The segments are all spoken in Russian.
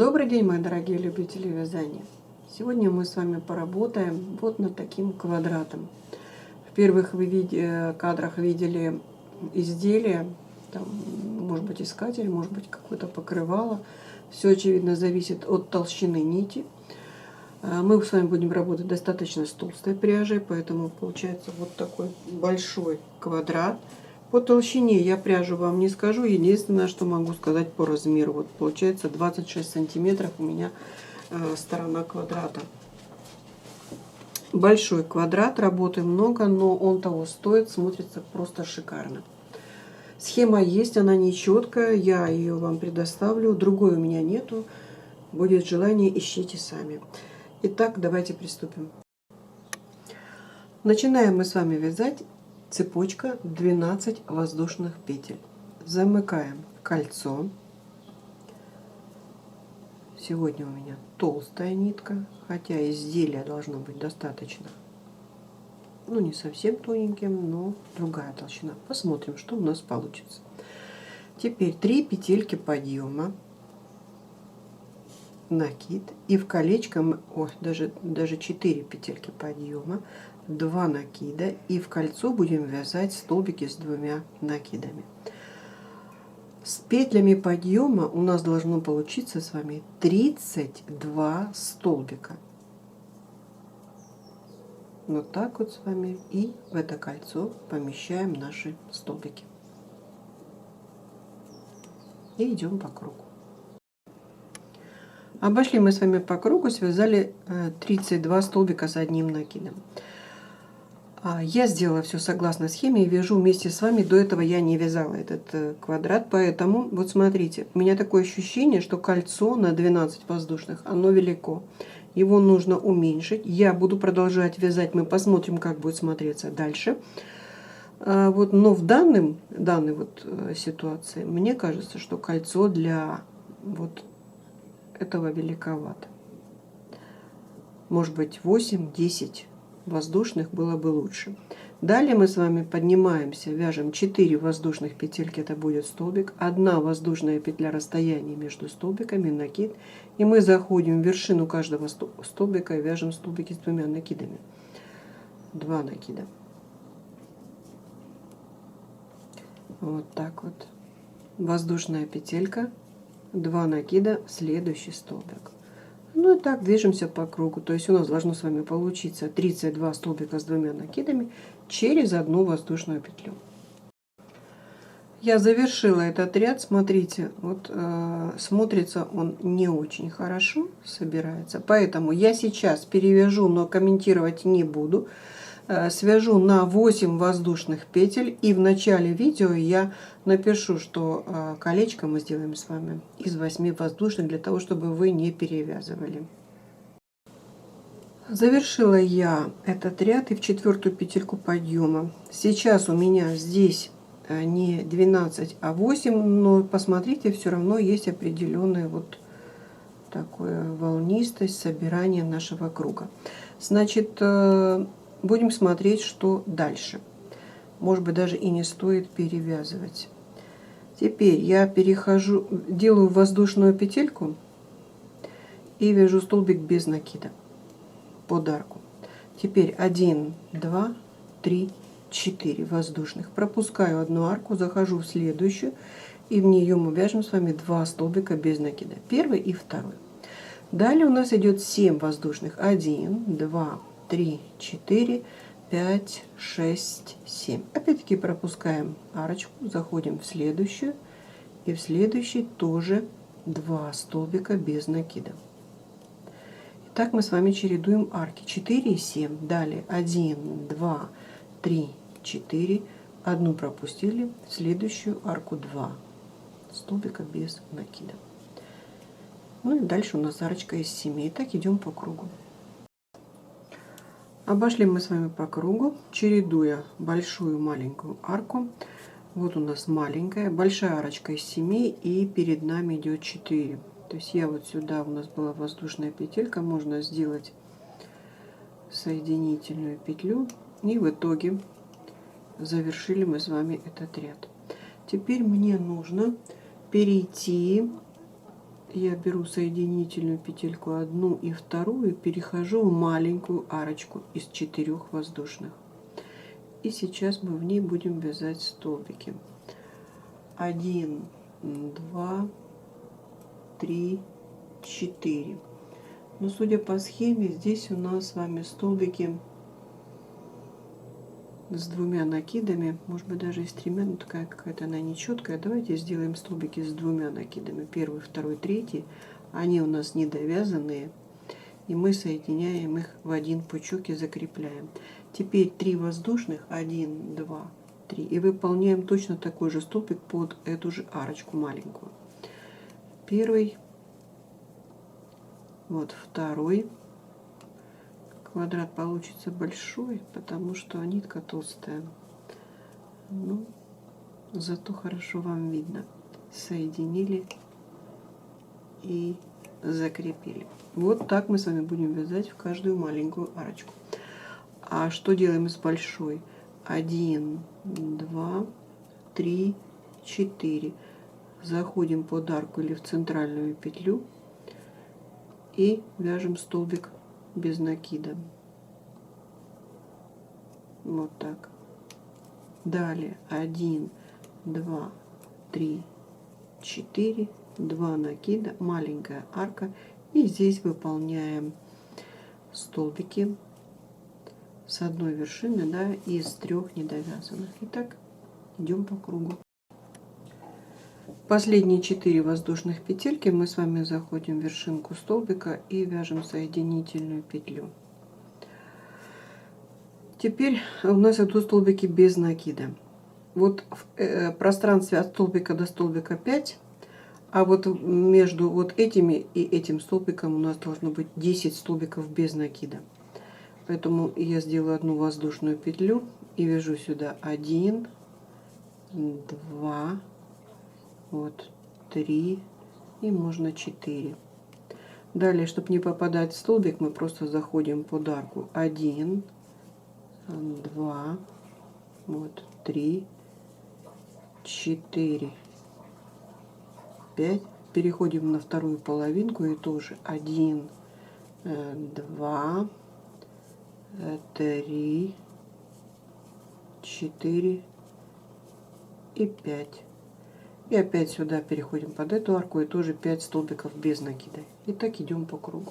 Добрый день, мои дорогие любители вязания! Сегодня мы с вами поработаем вот над таким квадратом. В первых кадрах видели изделие, там, может быть искатель, может быть какое-то покрывало. Все, очевидно, зависит от толщины нити. Мы с вами будем работать достаточно с толстой пряжей, поэтому получается вот такой большой квадрат. По толщине я пряжу вам не скажу, единственное, что могу сказать по размеру. Вот получается 26 сантиметров у меня сторона квадрата. Большой квадрат, работы много, но он того стоит, смотрится просто шикарно. Схема есть, она нечеткая, я ее вам предоставлю, другой у меня нету. Будет желание, ищите сами. Итак, давайте приступим. Начинаем мы с вами вязать цепочка 12 воздушных петель. Замыкаем кольцо. Сегодня у меня толстая нитка, хотя изделие должно быть достаточно, ну не совсем тоненьким, но другая толщина. Посмотрим, что у нас получится. Теперь 3 петельки подъема, накид, и в колечко, даже 4 петельки подъема, 2 накида, и в кольцо будем вязать столбики с 2 накидами. С петлями подъема у нас должно получиться с вами 32 столбика. Вот так вот с вами, и в это кольцо помещаем наши столбики. И идем по кругу. Обошли мы с вами по кругу, связали 32 столбика с одним накидом. Я сделала все согласно схеме и вяжу вместе с вами. До этого я не вязала этот квадрат, поэтому вот смотрите, у меня такое ощущение, что кольцо на 12 воздушных, оно велико. Его нужно уменьшить. Я буду продолжать вязать, мы посмотрим, как будет смотреться дальше. Вот, но в данной ситуации мне кажется, что кольцо для вот этого великовато. Может быть 8-10 воздушных было бы лучше. Далее мы с вами поднимаемся, вяжем 4 воздушных петельки, это будет столбик, 1 воздушная петля расстояния между столбиками, накид, и мы заходим в вершину каждого столбика и вяжем столбики с 2 накидами. 2 накида. Вот так вот. Воздушная петелька, 2 накида, следующий столбик. Ну и так движемся по кругу. То есть у нас должно с вами получиться 32 столбика с 2 накидами через 1 воздушную петлю. Я завершила этот ряд. Смотрите, вот смотрится он не очень хорошо, собирается. Поэтому я сейчас перевяжу, но комментировать не буду. Свяжу на 8 воздушных петель, и в начале видео я напишу, что колечко мы сделаем с вами из 8 воздушных, для того чтобы вы не перевязывали. Завершила я этот ряд и в 4-ю петельку подъема. Сейчас у меня здесь не 12, а 8, но посмотрите, все равно есть определенная вот такая волнистость собирания нашего круга. Значит, будем смотреть, что дальше. Может быть, даже и не стоит перевязывать. Теперь я перехожу, делаю воздушную петельку и вяжу столбик без накида под арку. Теперь 1, 2, 3, 4 воздушных. Пропускаю одну арку, захожу в следующую, и в нее мы вяжем с вами 2 столбика без накида. Первый и второй. Далее у нас идет 7 воздушных. 1, 2, 3, 4, 5, 6, 7. Опять-таки пропускаем арочку, заходим в следующую, и в следующий тоже 2 столбика без накида. Так мы с вами чередуем арки 4 и 7. Далее 1, 2, 3, 4. Одну пропустили, в следующую арку 2 столбика без накида. Ну и дальше у нас арочка из 7. И так идем по кругу. Обошли мы с вами по кругу, чередуя большую и маленькую арку. Вот у нас маленькая, большая арочка из 7, и перед нами идет 4. То есть я вот сюда, у нас была воздушная петелька, можно сделать соединительную петлю, и в итоге завершили мы с вами этот ряд. Теперь мне нужно перейти я беру соединительную петельку одну и вторую, перехожу в маленькую арочку из 4 воздушных. И сейчас мы в ней будем вязать столбики. 1, 2, 3, 4. Но судя по схеме, здесь у нас с вами столбики с 2 накидами, может быть даже и с 3, но такая какая-то она нечеткая. Давайте сделаем столбики с 2 накидами. 1, 2, 3. Они у нас недовязанные, и мы соединяем их в один пучок и закрепляем. Теперь 3 воздушных, 1, 2, 3, и выполняем точно такой же столбик под эту же арочку маленькую. Первый, вот второй. Квадрат получится большой, потому что нитка толстая. Ну, зато хорошо вам видно. Соединили и закрепили. Вот так мы с вами будем вязать в каждую маленькую арочку. А что делаем с большой? 1, 2, 3, 4. Заходим под арку или в центральную петлю и вяжем столбик без накида. Вот так. Далее 1, 2, 3, 4, 2 накида, маленькая арка, и здесь выполняем столбики с одной вершины, да, из 3 недовязанных. Итак, идем по кругу. Последние 4 воздушных петельки мы с вами заходим в вершинку столбика и вяжем соединительную петлю. Теперь у нас идут столбики без накида. Вот в пространстве от столбика до столбика 5, а вот между вот этими и этим столбиком у нас должно быть 10 столбиков без накида. Поэтому я сделаю одну воздушную петлю и вяжу сюда 1, 2, вот 3 и можно 4. Далее, чтобы не попадать в столбик, мы просто заходим под арку 1, 2, вот 3, 4, 5. Переходим на вторую половинку и тоже 1, 2, 3, 4 и 5. И опять сюда переходим под эту арку и тоже 5 столбиков без накида. И так идем по кругу.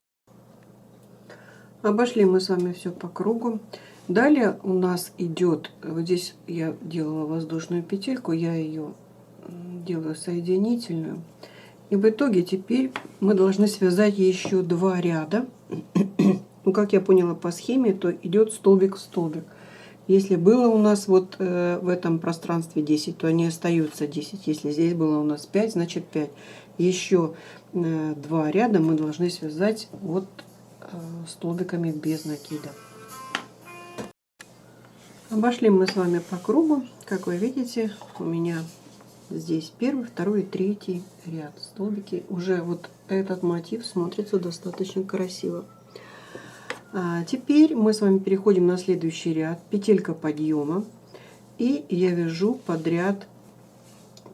Обошли мы с вами все по кругу. Далее у нас идет, вот здесь я делала воздушную петельку, я ее делаю соединительную. И в итоге теперь мы должны связать еще 2 ряда. Ну, как я поняла по схеме, то идет столбик в столбик. Если было у нас вот в этом пространстве 10, то они остаются 10. Если здесь было у нас 5, значит 5. Еще 2 ряда мы должны связать вот столбиками без накида. Обошли мы с вами по кругу. Как вы видите, у меня здесь 1, 2 и 3 ряд столбики. Уже вот этот мотив смотрится достаточно красиво. Теперь мы с вами переходим на следующий ряд. Петелька подъема. И я вяжу подряд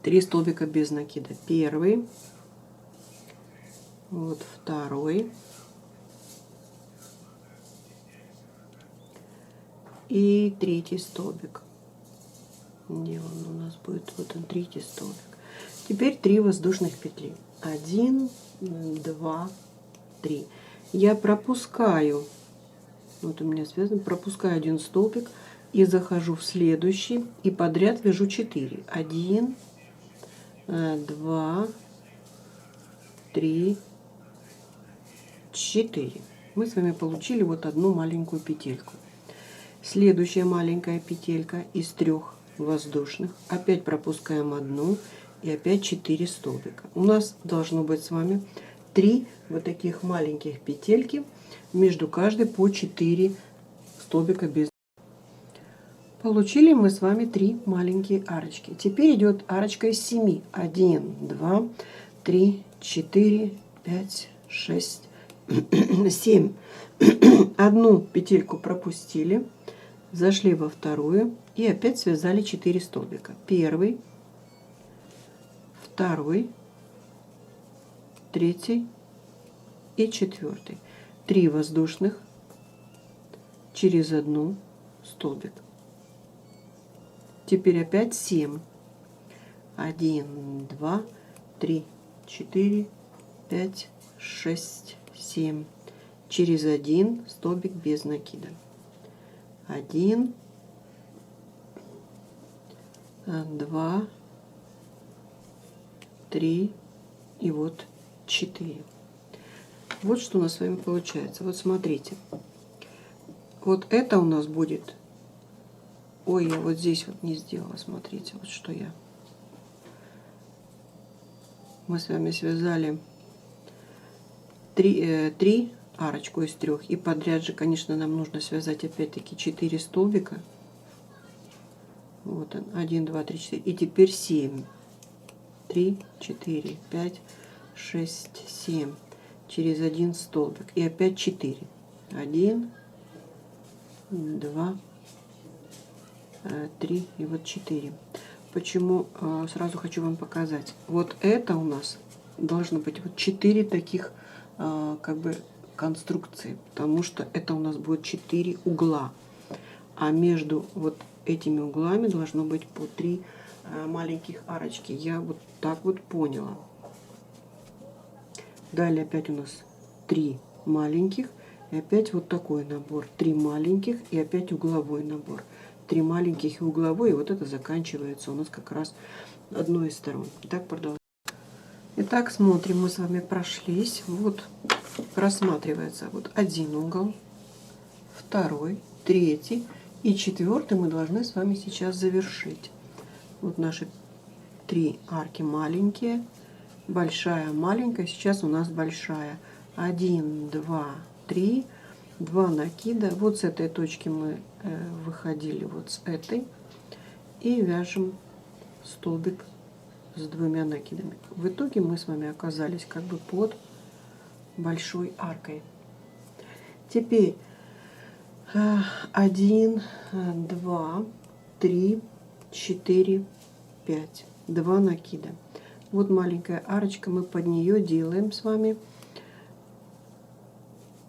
3 столбика без накида. Первый, вот второй и 3 столбик. Где он у нас будет? Вот он, 3 столбик. Теперь 3 воздушных петли. 1, 2, 3. Я пропускаю, вот у меня связано, пропускаю 1 столбик и захожу в следующий и подряд вяжу 4. 1, 2, 3, 4. Мы с вами получили вот одну маленькую петельку. Следующая маленькая петелька из 3 воздушных. Опять пропускаем 1 и опять 4 столбика. У нас должно быть с вами 3 вот таких маленьких петельки, между каждой по 4 столбика без. Получили мы с вами 3 маленькие арочки. Теперь идет арочка из 7. 1, 2, 3, 4, 5, 6, 7. Одну петельку пропустили, зашли во вторую и опять связали 4 столбика. Первый, второй, третий и четвертый. 3 воздушных через одну столбик. Теперь опять 7. 1, 2, 3, 4, 5, 6, 7. Через один столбик без накида. 1, 2, 3 и вот 4. Вот что у нас с вами получается. Вот смотрите. Вот это у нас будет... Ой, я вот здесь вот не сделала. Смотрите, вот что я. Мы с вами связали 3 арочку из 3. И подряд же, конечно, нам нужно связать опять-таки 4 столбика. Вот он. 1, 2, 3, 4. И теперь 7. 3, 4, 5, 6, 7. Через один столбик. И опять 4. 1, 2, 3 и вот 4. Почему? Сразу хочу вам показать. Вот это у нас должно быть вот 4 таких как бы конструкции, потому что это у нас будет 4 угла. А между вот этими углами должно быть по 3 маленьких арочки. Я вот так вот поняла. Далее опять у нас 3 маленьких. И опять вот такой набор. 3 маленьких и опять угловой набор. 3 маленьких и угловой. И вот это заканчивается у нас как раз одной из сторон. Итак, продолжаем. Итак, смотрим. Мы с вами прошлись. Вот просматривается вот один угол, второй, третий и четвертый мы должны с вами сейчас завершить. Вот наши 3 арки маленькие. Большая, маленькая. Сейчас у нас большая. 1, 2, 3. 2 накида. Вот с этой точки мы выходили вот с этой. И вяжем столбик с 2 накидами. В итоге мы с вами оказались как бы под большой аркой. Теперь 1, 2, 3, 4, 5. 2 накида. Вот маленькая арочка, мы под нее делаем с вами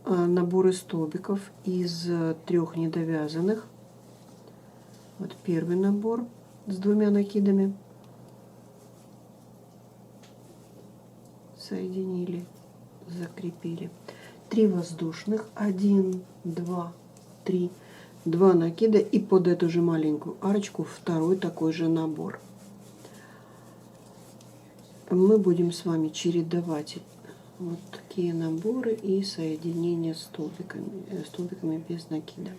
наборы столбиков из 3 недовязанных. Вот первый набор с 2 накидами. Соединили, закрепили. 3 воздушных. 1, 2, 3. 2 накида. И под эту же маленькую арочку второй такой же набор. Мы будем с вами чередовать вот такие наборы и соединения столбиками без накида.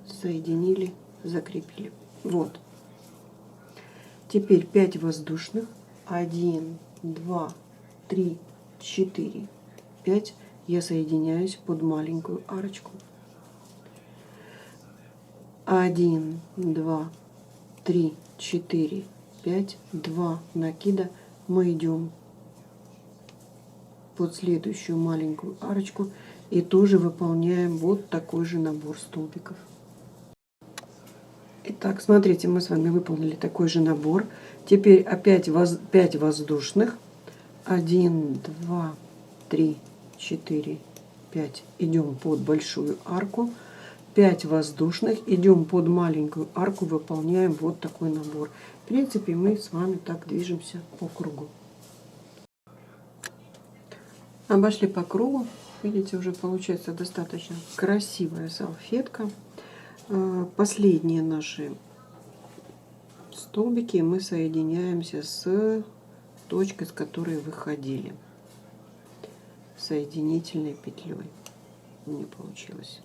Соединили, закрепили. Вот. Теперь 5 воздушных. 1, 2, 3, 4, 5. Я соединяюсь под маленькую арочку. 1, 2, 3, 4, 5. 2 накида. Мы идем под следующую маленькую арочку и тоже выполняем вот такой же набор столбиков. Итак, смотрите, мы с вами выполнили такой же набор. Теперь опять 5 воздушных. 1, 2, 3, 4, 5. Идем под большую арку. 5 воздушных. Идем под маленькую арку. Выполняем вот такой набор. В принципе, мы с вами так движемся по кругу. Обошли по кругу. Видите, уже получается достаточно красивая салфетка. Последние наши столбики мы соединяемся с точкой, с которой выходили. Соединительной петлей. Не получилось.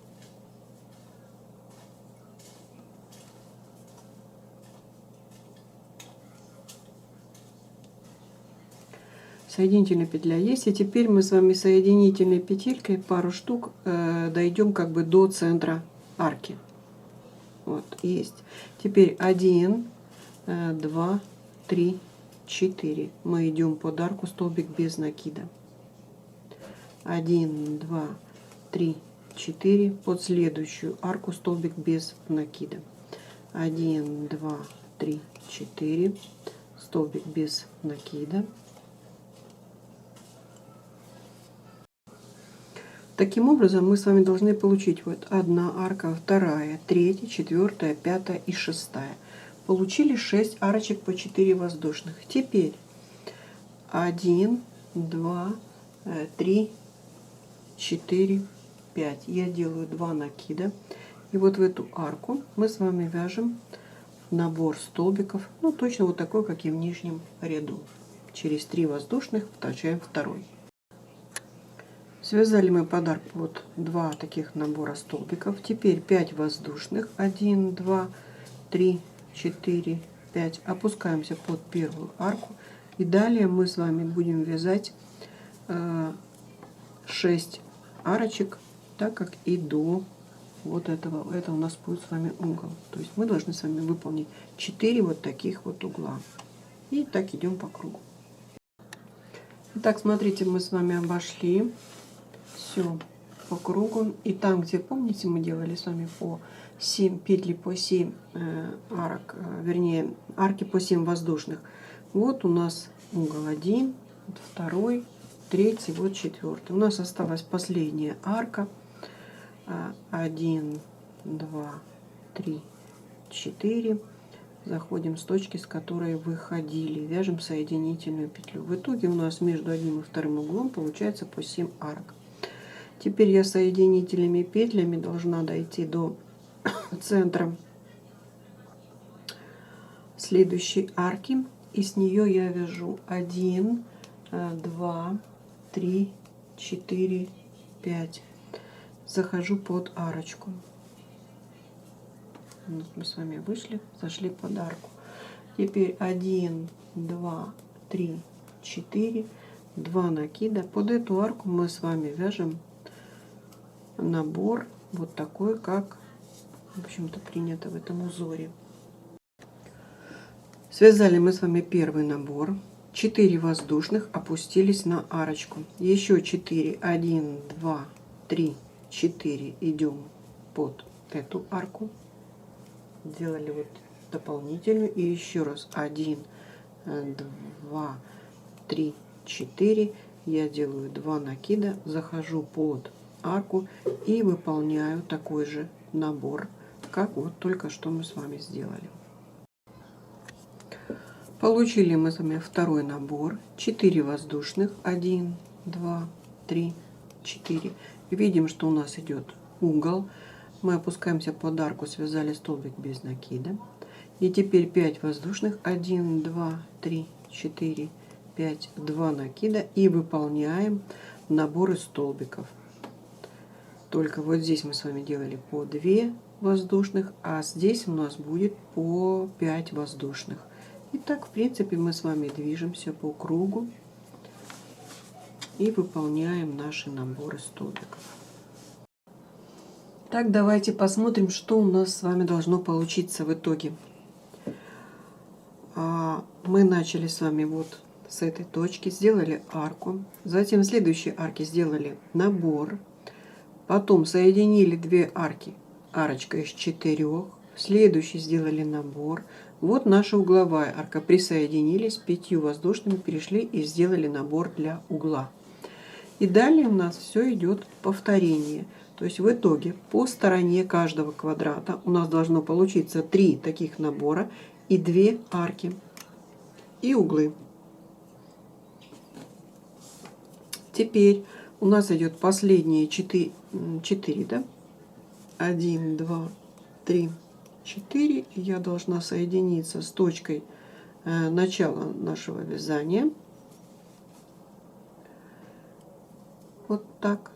Соединительная петля есть. И теперь мы с вами соединительной петелькой пару штук дойдем как бы до центра арки. Вот, есть. Теперь 1, 2, 3, 4. Мы идем под арку, столбик без накида. 1, 2, 3, 4. Под следующую арку, столбик без накида. 1, 2, 3, 4. Столбик без накида. Таким образом, мы с вами должны получить вот одна арка, вторая, третья, четвертая, пятая и шестая. Получили 6 арочек по 4 воздушных. Теперь 1, 2, 3, 4, 5. Я делаю 2 накида. И вот в эту арку мы с вами вяжем набор столбиков, ну точно вот такой, как и в нижнем ряду. Через 3 воздушных втачаем второй. Связали мы подарок вот 2 таких набора столбиков. Теперь 5 воздушных. 1, 2, 3, 4, 5. Опускаемся под первую арку. И далее мы с вами будем вязать 6 арочек, так как и до вот этого. Это у нас будет с вами угол. То есть мы должны с вами выполнить 4 вот таких вот угла. И так идем по кругу. Итак, смотрите, мы с вами обошли все по кругу. И там, где, помните, мы делали с вами по 7 петли, по 7 арок, вернее, арки по 7 воздушных. Вот у нас угол 1, второй, третий, вот четвертый. У нас осталась последняя арка. 1, 2, 3, 4. Заходим с точки, с которой выходили. Вяжем соединительную петлю. В итоге у нас между одним и вторым углом получается по 7 арок. Теперь я соединительными петлями должна дойти до центра следующей арки. И с нее я вяжу 1, 2, 3, 4, 5. Захожу под арочку. Вот мы с вами вышли, зашли под арку. Теперь 1, 2, 3, 4, 2 накида. Под эту арку мы с вами вяжем набор вот такой, как, в общем-то, принято в этом узоре. Связали мы с вами первый набор. 4 воздушных, опустились на арочку. Еще 4, 1, 2, 3, 4 идем под эту арку. Делали вот дополнительную. И еще раз 1, 2, 3, 4. Я делаю 2 накида, захожу под арку и выполняю такой же набор, как вот только что мы с вами сделали. Получили мы с вами второй набор. 4 воздушных. 1, 2, 3, 4. Видим, что у нас идет угол. Мы опускаемся под арку, связали столбик без накида. И теперь 5 воздушных. 1, 2, 3, 4, 5. 2 накида. И выполняем набор из столбиков. Только вот здесь мы с вами делали по 2 воздушных, а здесь у нас будет по 5 воздушных. И так, в принципе, мы с вами движемся по кругу и выполняем наши наборы столбиков. Так, давайте посмотрим, что у нас с вами должно получиться в итоге. Мы начали с вами вот с этой точки, сделали арку. Затем в следующей арке сделали набор. Потом соединили 2 арки, арочка из 4. В следующий сделали набор. Вот наша угловая арка. Присоединились 5 воздушными, перешли и сделали набор для угла. И далее у нас все идет повторение. То есть в итоге по стороне каждого квадрата у нас должно получиться 3 таких набора и 2 арки и углы. Теперь у нас идет последние 4, да? 1, 2, 3, 4. Я должна соединиться с точкой начала нашего вязания. Вот так.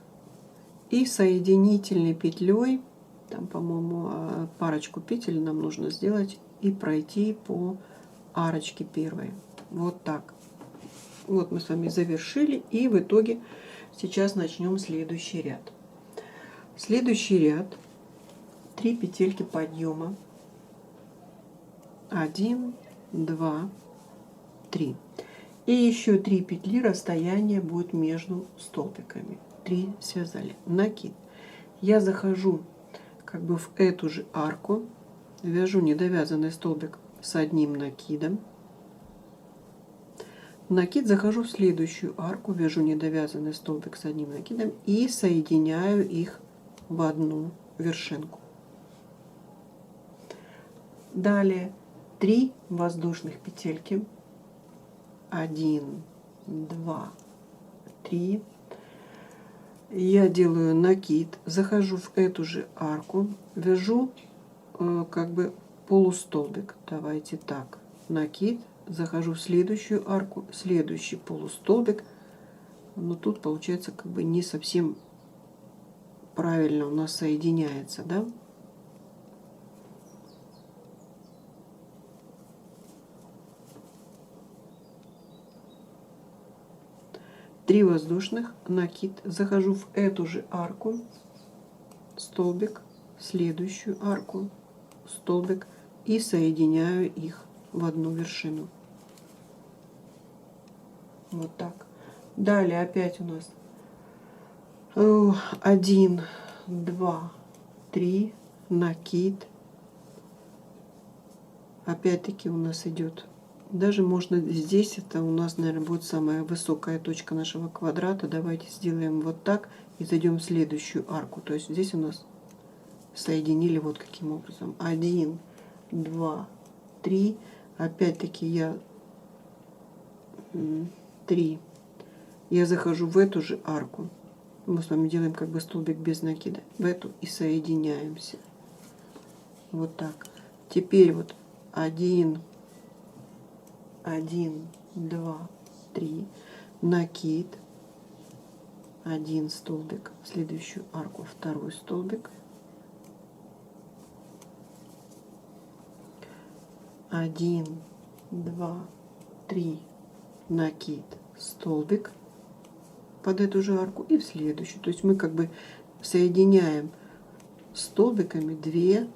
И соединительной петлей, там, по-моему, парочку петель нам нужно сделать и пройти по арочке первой. Вот так. Вот мы с вами завершили, и в итоге сейчас начнем следующий ряд. Следующий ряд 3 петельки подъема. 1, 2, 3. И еще 3 петли расстояние будет между столбиками. 3 связали. Накид. Я захожу как бы в эту же арку, вяжу недовязанный столбик с одним накидом. накид, захожу в следующую арку, вяжу недовязанный столбик с одним накидом и соединяю их в одну вершинку. Далее 3 воздушных петельки, 1, 2, 3. Я делаю накид, захожу в эту же арку, вяжу как бы полустолбик. Давайте так, накид, захожу в следующую арку, следующий полустолбик. Но тут получается как бы не совсем правильно у нас соединяется, да? Три воздушных, накид, захожу в эту же арку, столбик, следующую арку, столбик и соединяю их в одну вершину. Вот так. Далее опять у нас 1, 2, 3, накид. Опять-таки у нас идет, даже можно здесь, это у нас, наверное, будет самая высокая точка нашего квадрата. Давайте сделаем вот так и зайдем в следующую арку. То есть здесь у нас соединили вот каким образом. 1, 2, 3. Опять-таки я 3. Я захожу в эту же арку. Мы с вами делаем как бы столбик без накида. В эту и соединяемся. Вот так. Теперь вот 1, 2, 3. Накид. 1 столбик. В следующую арку второй столбик. 1, 2, 3. Накид. Столбик под эту же арку и в следующую. То есть мы как бы соединяем столбиками 2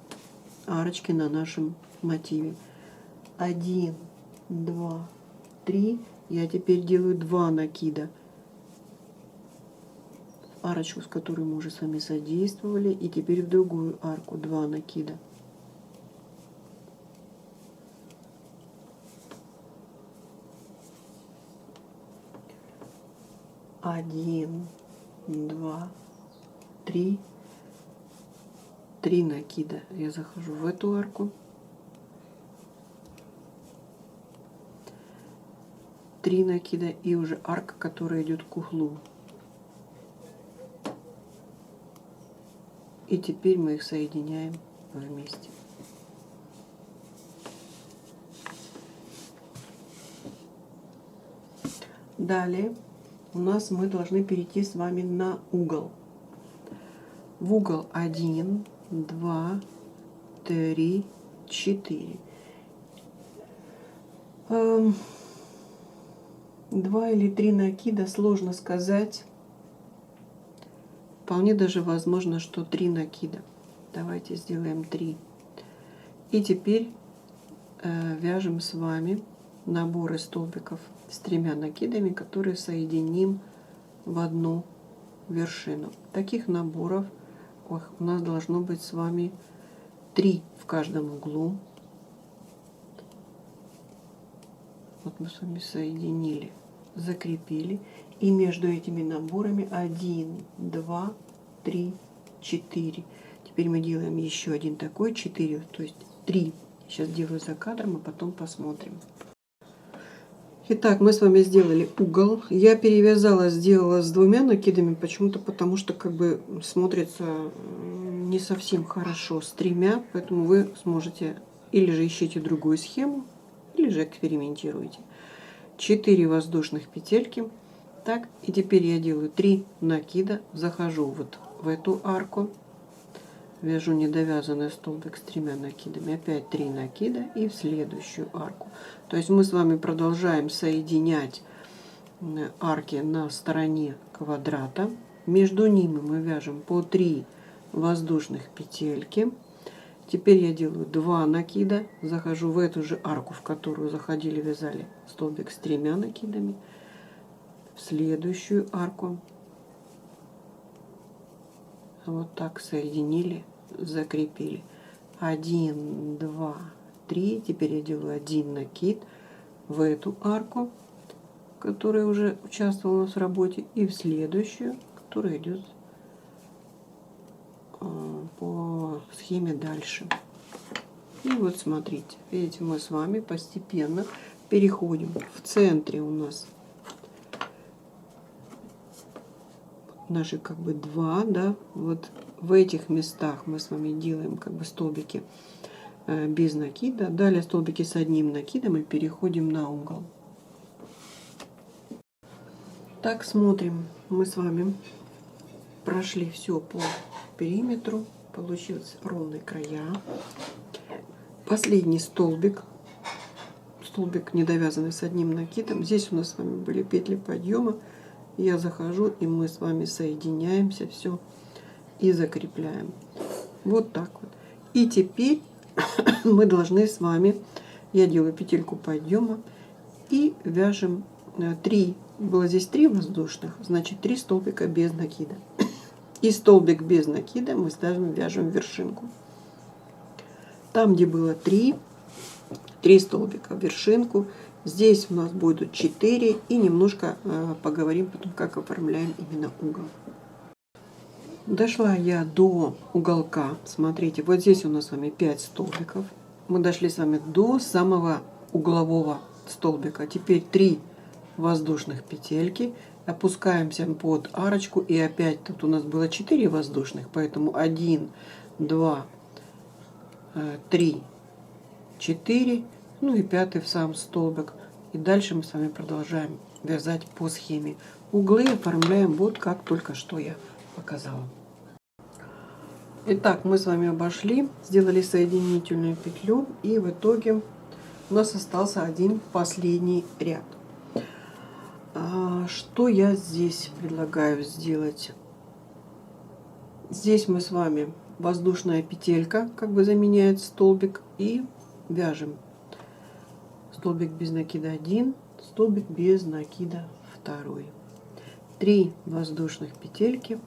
арочки на нашем мотиве. 1, 2, 3. Я теперь делаю 2 накида в арочку, с которой мы уже с вами задействовали, и теперь в другую арку 2 накида. Один, 2, 3. 3 накида. Я захожу в эту арку. 3 накида и уже арка, которая идет к углу. И теперь мы их соединяем вместе. Далее у нас мы должны перейти с вами на угол. В угол 1, 2, 3, 4. 2 или 3 накида, сложно сказать. Вполне даже возможно, что 3 накида. Давайте сделаем 3. И теперь вяжем с вами наборы столбиков с 3 накидами, которые соединим в одну вершину. Таких наборов у нас должно быть с вами 3 в каждом углу. Вот мы с вами соединили, закрепили. И между этими наборами 1, 2, 3, 4. Теперь мы делаем еще один такой, 4, то есть 3. Сейчас делаю за кадром, а потом посмотрим. Итак, мы с вами сделали угол. Я перевязала, сделала с 2 накидами, почему-то потому что как бы смотрится не совсем хорошо с 3, поэтому вы сможете или же ищите другую схему, или же экспериментируйте. 4 воздушных петельки. Так, и теперь я делаю 3 накида, захожу вот в эту арку, вяжу недовязанный столбик с 3 накидами, опять 3 накида и в следующую арку. То есть мы с вами продолжаем соединять арки на стороне квадрата. Между ними мы вяжем по 3 воздушных петельки. Теперь я делаю 2 накида, захожу в эту же арку, в которую заходили, вязали столбик с 3 накидами, в следующую арку. Вот так соединили, закрепили. 1, 2, 3. Теперь я делаю 1 накид в эту арку, который уже участвовал у нас в работе, и в следующую, которая идет по схеме дальше. И вот смотрите, видите, мы с вами постепенно переходим. В центре у нас наши как бы два, да, вот в этих местах мы с вами делаем как бы столбики без накида. Далее столбики с одним накидом и переходим на угол. Так, смотрим, мы с вами прошли все по периметру, получился ровные края. Последний столбик не довязанный с одним накидом. Здесь у нас с вами были петли подъема. Я захожу, и мы с вами соединяемся, все, и закрепляем. Вот так вот. И теперь мы должны с вами, я делаю петельку подъема и вяжем 3, было здесь 3 воздушных, значит 3 столбика без накида. И столбик без накида мы ставим, вяжем вершинку. Там, где было 3 столбика в вершинку, здесь у нас будет 4, и немножко поговорим потом, как оформляем именно угол. Дошла я до уголка. Смотрите, вот здесь у нас с вами 5 столбиков. Мы дошли с вами до самого углового столбика. Теперь 3 воздушных петельки. Опускаемся под арочку. И опять тут у нас было 4 воздушных. Поэтому 1, 2, 3, 4. Ну и 5 в сам столбик. И дальше мы с вами продолжаем вязать по схеме. Углы оформляем вот как только что я показала. Итак, мы с вами обошли, сделали соединительную петлю, и в итоге у нас остался один последний ряд. Что я здесь предлагаю сделать? Здесь мы с вами воздушная петелька как бы заменяет столбик, и вяжем столбик без накида 1, столбик без накида 2. 3 воздушных петельки.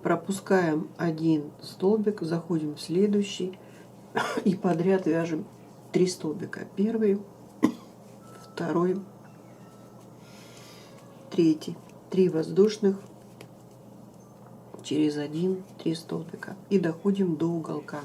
Пропускаем 1 столбик, заходим в следующий и подряд вяжем 3 столбика. Первый, второй, третий. 3 воздушных, через 1 3 столбика. И доходим до уголка.